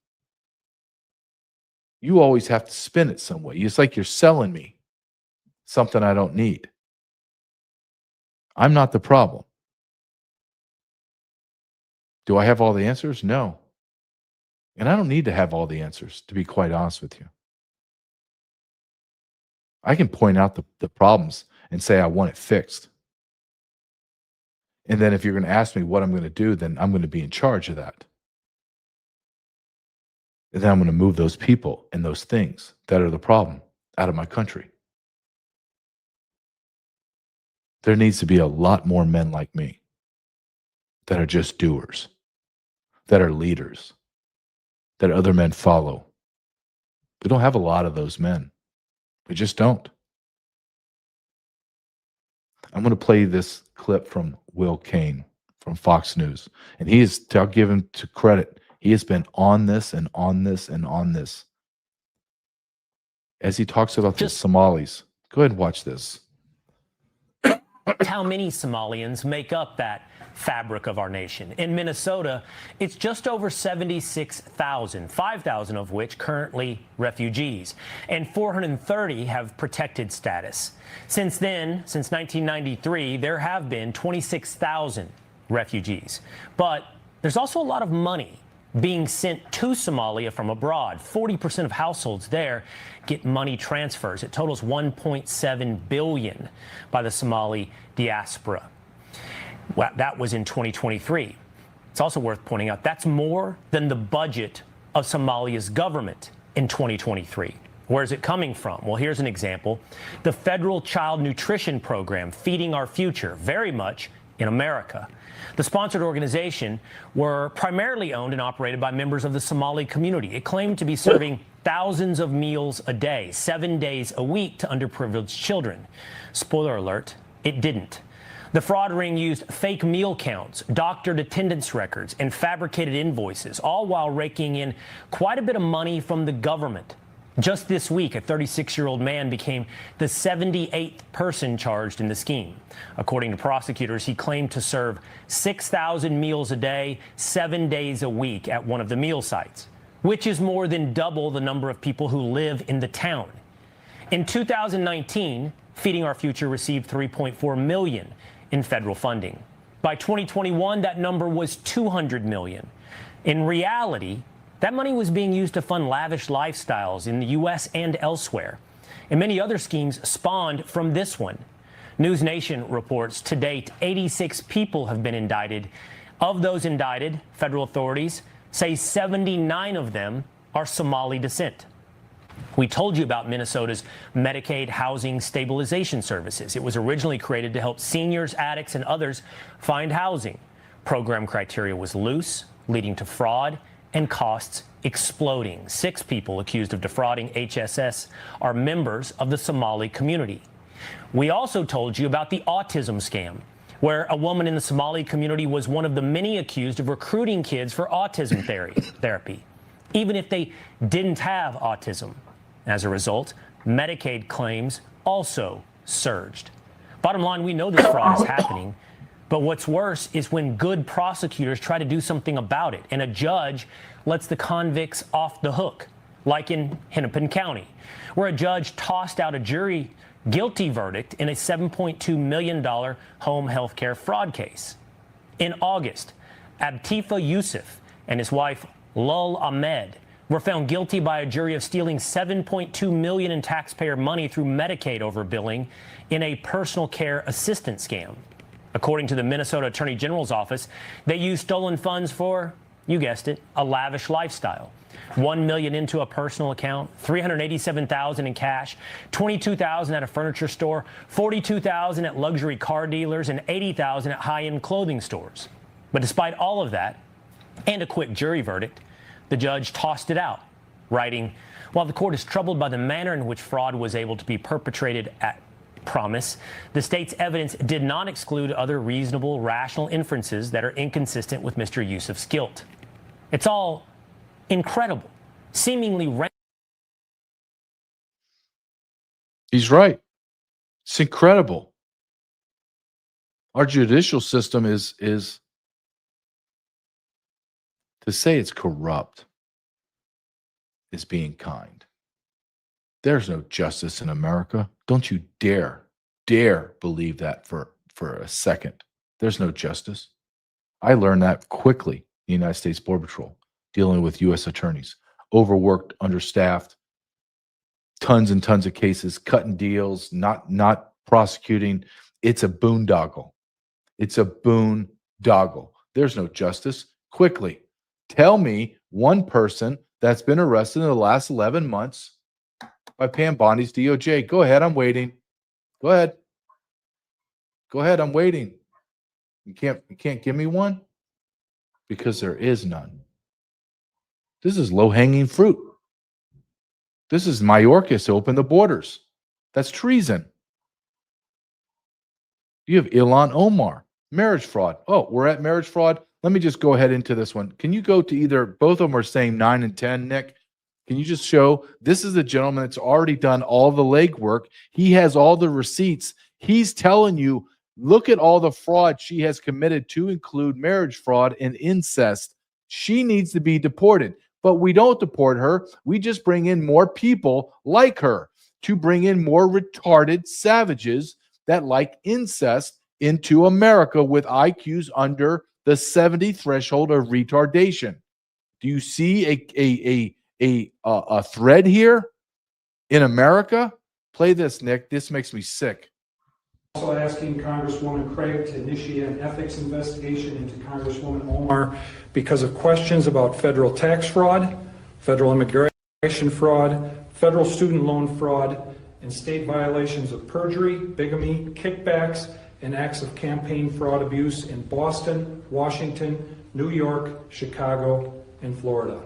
You always have to spin it some way. It's like you're selling me something I don't need. I'm not the problem. Do I have all the answers? No. And I don't need to have all the answers, to be quite honest with you. I can point out the problems and say I want it fixed. And then if you're going to ask me what I'm going to do, then I'm going to be in charge of that. And then I'm going to move those people and those things that are the problem out of my country. There needs to be a lot more men like me that are just doers, that are leaders, that other men follow. We don't have a lot of those men. We just don't. I'm going to play this clip from Will Cain from Fox News. And I'll give him to credit, he has been on this and on this and on this. As he talks about the Somalis. Go ahead and watch this. How many Somalians make up that fabric of our nation? In Minnesota, it's just over 76,000, 5,000 of which currently refugees, and 430 have protected status. Since then, since 1993, there have been 26,000 refugees. But there's also a lot of money being sent to Somalia from abroad. 40% of households there get money transfers. It totals $1.7 billion by the Somali diaspora. Well, that was in 2023. It's also worth pointing out that's more than the budget of Somalia's government in 2023. Where's it coming from? Well, here's an example. The federal child nutrition program, Feeding Our Future, very much in America. The sponsored organization were primarily owned and operated by members of the Somali community. It claimed to be serving thousands of meals a day, 7 days a week to underprivileged children. Spoiler alert, it didn't. The fraud ring used fake meal counts, doctored attendance records, and fabricated invoices, all while raking in quite a bit of money from the government. Just this week, a 36-year-old man became the 78th person charged in the scheme. According to prosecutors, he claimed to serve 6,000 meals a day, 7 days a week at one of the meal sites, which is more than double the number of people who live in the town. In 2019, Feeding Our Future received $3.4 million in federal funding. By 2021, that number was $200 million. In reality, that money was being used to fund lavish lifestyles in the U.S. and elsewhere. And many other schemes spawned from this one. News Nation reports to date, 86 people have been indicted. Of those indicted, federal authorities say 79 of them are Somali descent. We told you about Minnesota's Medicaid Housing Stabilization Services. It was originally created to help seniors, addicts, and others find housing. Program criteria was loose, leading to fraud and costs exploding. 6 people accused of defrauding HSS are members of the Somali community. We also told you about the autism scam, where a woman in the Somali community was one of the many accused of recruiting kids for autism therapy, even if they didn't have autism. As a result, Medicaid claims also surged. Bottom line, we know this fraud is happening, but what's worse is when good prosecutors try to do something about it, and a judge lets the convicts off the hook, like in Hennepin County, where a judge tossed out a jury guilty verdict in a $7.2 million home health care fraud case. In August, Abtifa Yusuf and his wife, Lul Ahmed, were found guilty by a jury of stealing $7.2 million in taxpayer money through Medicaid overbilling in a personal care assistance scam. According to the Minnesota Attorney General's office, they used stolen funds for, you guessed it, a lavish lifestyle. $1 million into a personal account, $387,000 in cash, $22,000 at a furniture store, $42,000 at luxury car dealers, and $80,000 at high-end clothing stores. But despite all of that, and a quick jury verdict, the judge tossed it out, writing, while the court is troubled by the manner in which fraud was able to be perpetrated at promise, the state's evidence did not exclude other reasonable, rational inferences that are inconsistent with Mr. Yusuf's guilt. It's all incredible, seemingly He's right. It's incredible. Our judicial system is to say it's corrupt is being kind. There's no justice in America. Don't you dare believe that for a second. There's no justice. I learned that quickly in the United States Border Patrol, dealing with U.S. attorneys, overworked, understaffed, tons and tons of cases, cutting deals, not prosecuting. It's a boondoggle. It's a boondoggle. There's no justice. Quickly, tell me one person that's been arrested in the last 11 months by Pam Bondi's DOJ. Go ahead, I'm waiting. Go ahead. Go ahead, I'm waiting. You can't give me one? Because there is none. This is low-hanging fruit. This is Mayorkas to open the borders. That's treason. You have Ilhan Omar, marriage fraud. Oh, we're at marriage fraud. Let me just go ahead into this one. Can you go to either, both of them are saying 9 and 10, Nick? Can you just show, this is a gentleman that's already done all the legwork. He has all the receipts. He's telling you, look at all the fraud she has committed, to include marriage fraud and incest. She needs to be deported. But we don't deport her. We just bring in more people like her to bring in more retarded savages that like incest into America with IQs under the 70 threshold of retardation. Do you see a thread here in America? Play this, Nick. This makes me sick. Also asking Congresswoman Craig to initiate an ethics investigation into Congresswoman Omar because of questions about federal tax fraud, federal immigration fraud, federal student loan fraud, and state violations of perjury, bigamy, kickbacks, and acts of campaign fraud abuse in Boston, Washington, New York, Chicago, and Florida.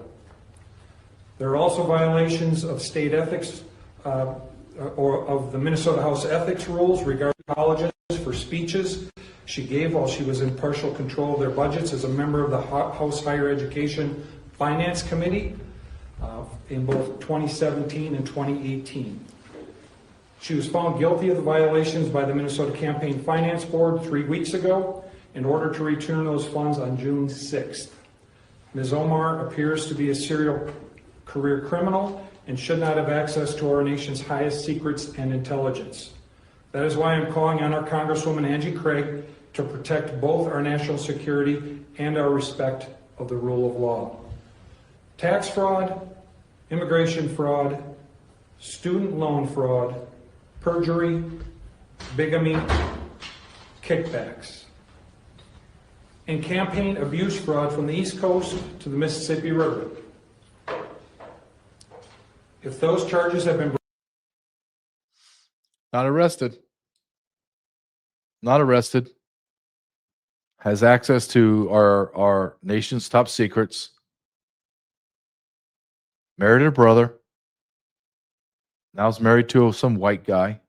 There are also violations of state ethics or of the Minnesota House ethics rules regarding colleges for speeches she gave while she was in partial control of their budgets as a member of the House Higher Education Finance Committee in both 2017 and 2018. She was found guilty of the violations by the Minnesota Campaign Finance Board 3 weeks ago in order to return those funds on June 6th. Ms. Omar appears to be a serial career criminal and should not have access to our nation's highest secrets and intelligence. That is why I'm calling on our Congresswoman Angie Craig to protect both our national security and our respect of the rule of law. Tax fraud, immigration fraud, student loan fraud, perjury, bigamy, kickbacks, and campaign abuse fraud from the East Coast to the Mississippi River. If those charges have been Not arrested. Not arrested. Has access to our nation's top secrets. Married her brother. Now is married to some white guy,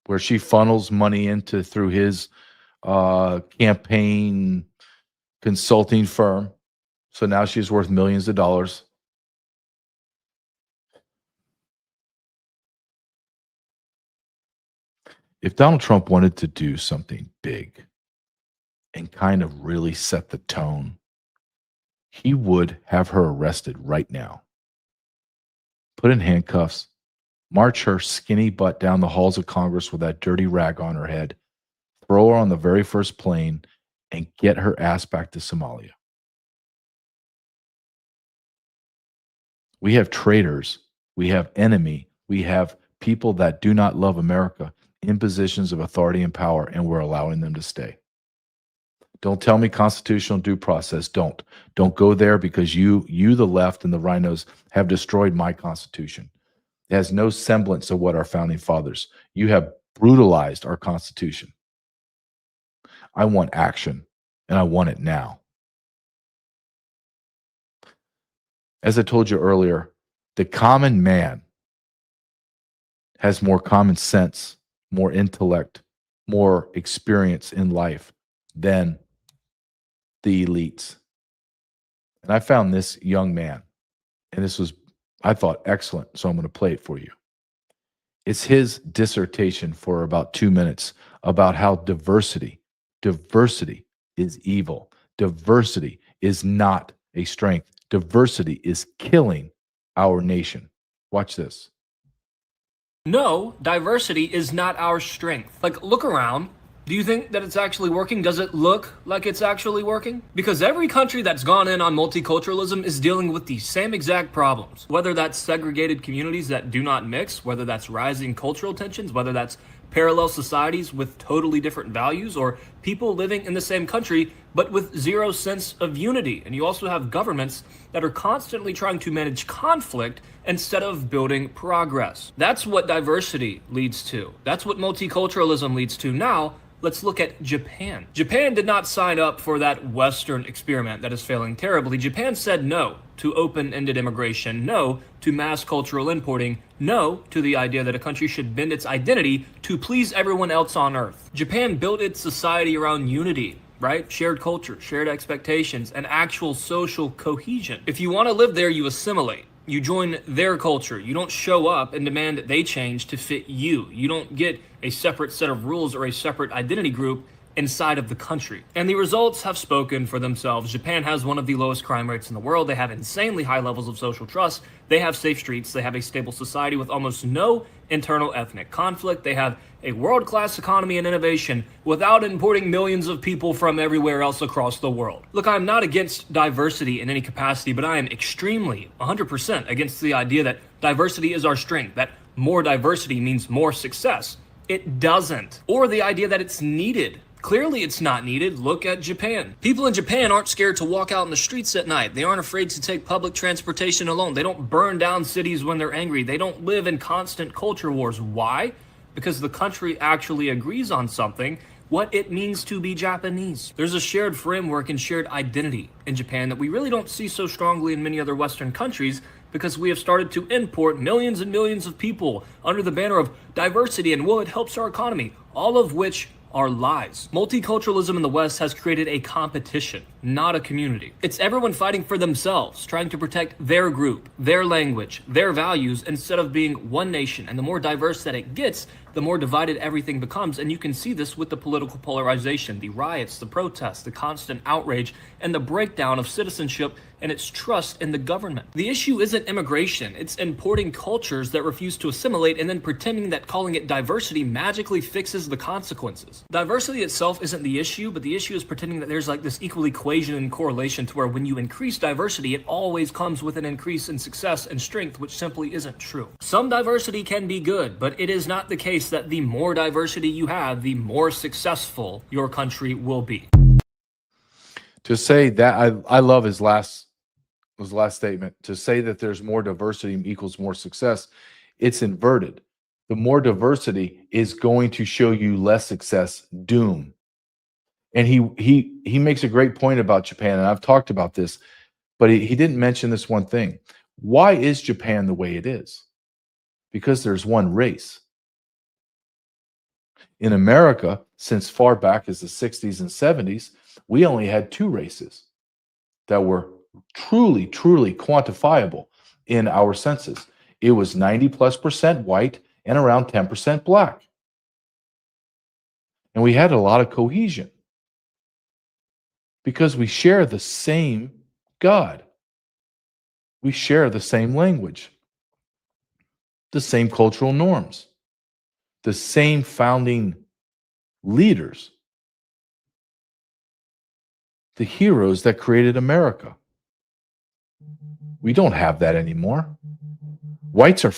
where she funnels money into through his campaign consulting firm. So now she's worth millions of dollars. If Donald Trump wanted to do something big and kind of really set the tone, he would have her arrested right now, put in handcuffs, march her skinny butt down the halls of Congress with that dirty rag on her head, throw her on the very first plane, and get her ass back to Somalia. We have traitors, we have enemy, we have people that do not love America in positions of authority and power, and we're allowing them to stay. Don't tell me constitutional due process. Don't go there, because you, the left and the rhinos, have destroyed my Constitution. It has no semblance of what our founding fathers. You have brutalized our Constitution. I want action, and I want it now. As I told you earlier, the common man has more common sense, more intellect, more experience in life than the elites. And I found this young man, and this was, I thought, excellent, so I'm going to play it for you. It's his dissertation for about 2 minutes about how diversity is evil. Diversity is not a strength. Diversity is killing our nation. Watch this. No, diversity is not our strength. Like, look around. Do you think that it's actually working? Does it look like it's actually working? Because every country that's gone in on multiculturalism is dealing with the same exact problems. Whether that's segregated communities that do not mix, whether that's rising cultural tensions, whether that's parallel societies with totally different values, or people living in the same country but with zero sense of unity. And you also have governments that are constantly trying to manage conflict instead of building progress. That's what diversity leads to. That's what multiculturalism leads to. Now, let's look at Japan. Japan did not sign up for that Western experiment that is failing terribly. Japan said no to open-ended immigration, no to mass cultural importing, no to the idea that a country should bend its identity to please everyone else on earth. Japan built its society around unity, right? Shared culture, shared expectations, and actual social cohesion. If you want to live there, you assimilate. You join their culture. You don't show up and demand that they change to fit you. You don't get a separate set of rules or a separate identity group inside of the country. And the results have spoken for themselves. Japan has one of the lowest crime rates in the world. They have insanely high levels of social trust. They have safe streets. They have a stable society with almost no internal ethnic conflict. They have a world-class economy and innovation without importing millions of people from everywhere else across the world. Look, I'm not against diversity in any capacity, but I am extremely 100% against the idea that diversity is our strength, that more diversity means more success. It doesn't. Or the idea that it's needed. Clearly it's not needed. Look at Japan. People in Japan aren't scared to walk out in the streets at night. They aren't afraid to take public transportation alone. They don't burn down cities when they're angry. They don't live in constant culture wars. Why? Because the country actually agrees on something, what it means to be Japanese. There's a shared framework and shared identity in Japan that we really don't see so strongly in many other Western countries, because we have started to import millions and millions of people under the banner of diversity and, well, it helps our economy, all of which are lies. Multiculturalism in the West has created a competition, not a community. It's everyone fighting for themselves, trying to protect their group, their language, their values, instead of being one nation. And the more diverse that it gets, the more divided everything becomes. And you can see this with the political polarization, the riots, the protests, the constant outrage, and the breakdown of citizenship and its trust in the government. The issue isn't immigration, it's importing cultures that refuse to assimilate and then pretending that calling it diversity magically fixes the consequences. Diversity itself isn't the issue, but the issue is pretending that there's like this equal equation and correlation to where when you increase diversity, it always comes with an increase in success and strength, which simply isn't true. Some diversity can be good, but it is not the case that the more diversity you have, the more successful your country will be. To say that, I love his last statement. To say that there's more diversity equals more success, it's inverted. The more diversity is going to show you less success, doom. And he makes a great point about Japan, and I've talked about this, but he didn't mention this one thing. Why is Japan the way it is? Because there's one race. In America, since far back as the 60s and 70s, we only had two races that were truly, truly quantifiable in our census. It was 90+% white and around 10% black. And we had a lot of cohesion because we share the same God. We share the same language, the same cultural norms, the same founding leaders, the heroes that created America. We don't have that anymore. Whites are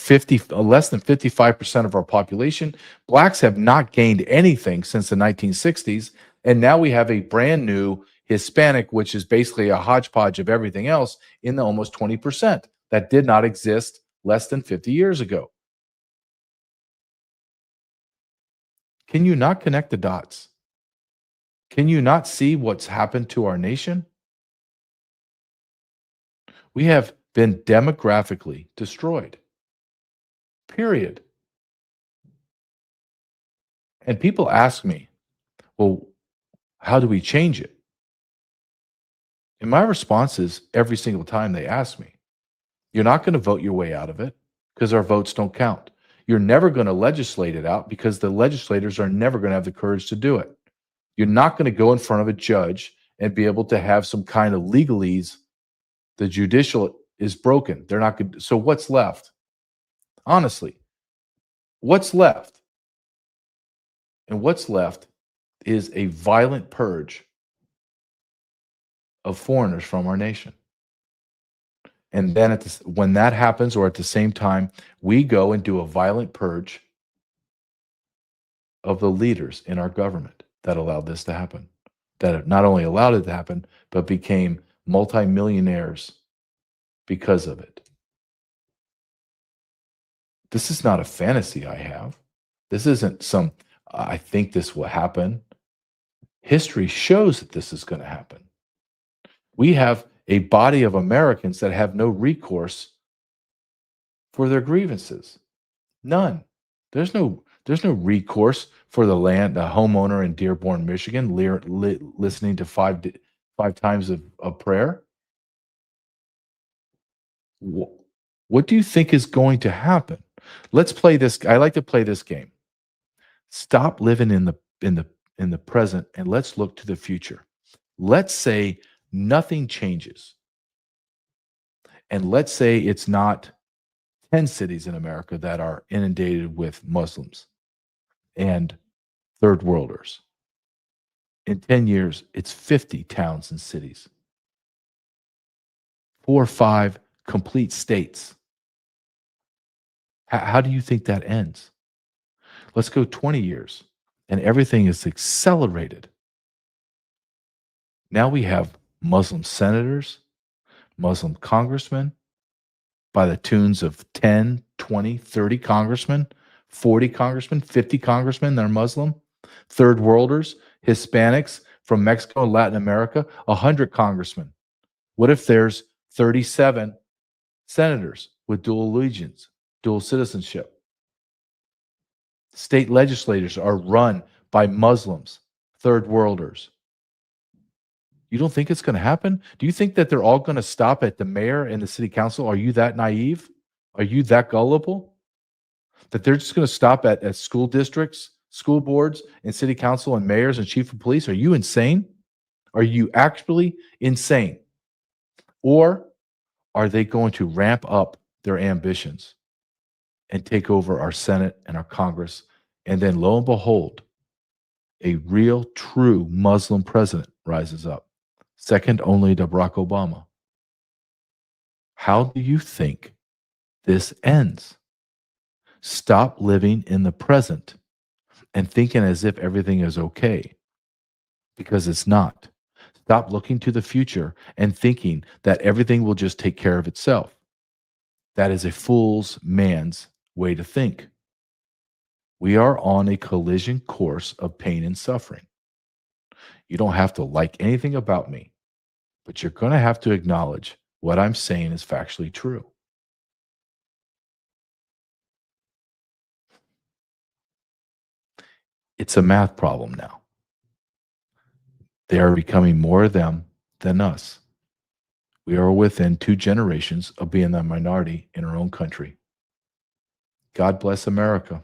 less than 55% of our population. Blacks have not gained anything since the 1960s. And now we have a brand new Hispanic, which is basically a hodgepodge of everything else, in the almost 20% that did not exist less than 50 years ago. Can you not connect the dots? Can you not see what's happened to our nation? We have been demographically destroyed. Period. And people ask me, well, how do we change it? And my response is every single time they ask me, you're not going to vote your way out of it because our votes don't count. You're never going to legislate it out because the legislators are never going to have the courage to do it. You're not going to go in front of a judge and be able to have some kind of legalese. The judicial is broken. They're not good. So what's left? Honestly, what's left? And what's left is a violent purge of foreigners from our nation. And then when that happens, or at the same time, we go and do a violent purge of the leaders in our government that allowed this to happen, that not only allowed it to happen, but became multimillionaires because of it. This is not a fantasy I have. This isn't some, I think this will happen. History shows that this is going to happen. We have a body of Americans that have no recourse for their grievances. None. There's no recourse for the homeowner in Dearborn, Michigan, listening to five times of prayer. What do you think is going to happen? Let's play this. I like to play this game. Stop living in the present and let's look to the future. Let's say nothing changes. And let's say it's not 10 cities in America that are inundated with Muslims and third worlders. In 10 years, it's 50 towns and cities. 4 or 5 complete states. How do you think that ends? Let's go 20 years and everything is accelerated. Now we have Muslim senators, Muslim congressmen, by the tunes of 10, 20, 30 congressmen, 40 congressmen, 50 congressmen that are Muslim, third worlders, Hispanics from Mexico and Latin America, 100 congressmen. What if there's 37 senators with dual allegiance, dual citizenship? State legislators are run by Muslims, third worlders. You don't think it's going to happen? Do you think that they're all going to stop at the mayor and the city council? Are you that naive? Are you that gullible? That they're just going to stop at school districts, school boards, and city council and mayors and chief of police? Are you insane? Are you actually insane? Or are they going to ramp up their ambitions and take over our Senate and our Congress? And then lo and behold, a real, true Muslim president rises up, second only to Barack Obama. How do you think this ends? Stop living in the present and thinking as if everything is okay, because it's not. Stop looking to the future and thinking that everything will just take care of itself. That is a fool's man's way to think. We are on a collision course of pain and suffering. You don't have to like anything about me, but you're going to have to acknowledge what I'm saying is factually true. It's a math problem now. They are becoming more of them than us. We are within 2 generations of being the minority in our own country. God bless America.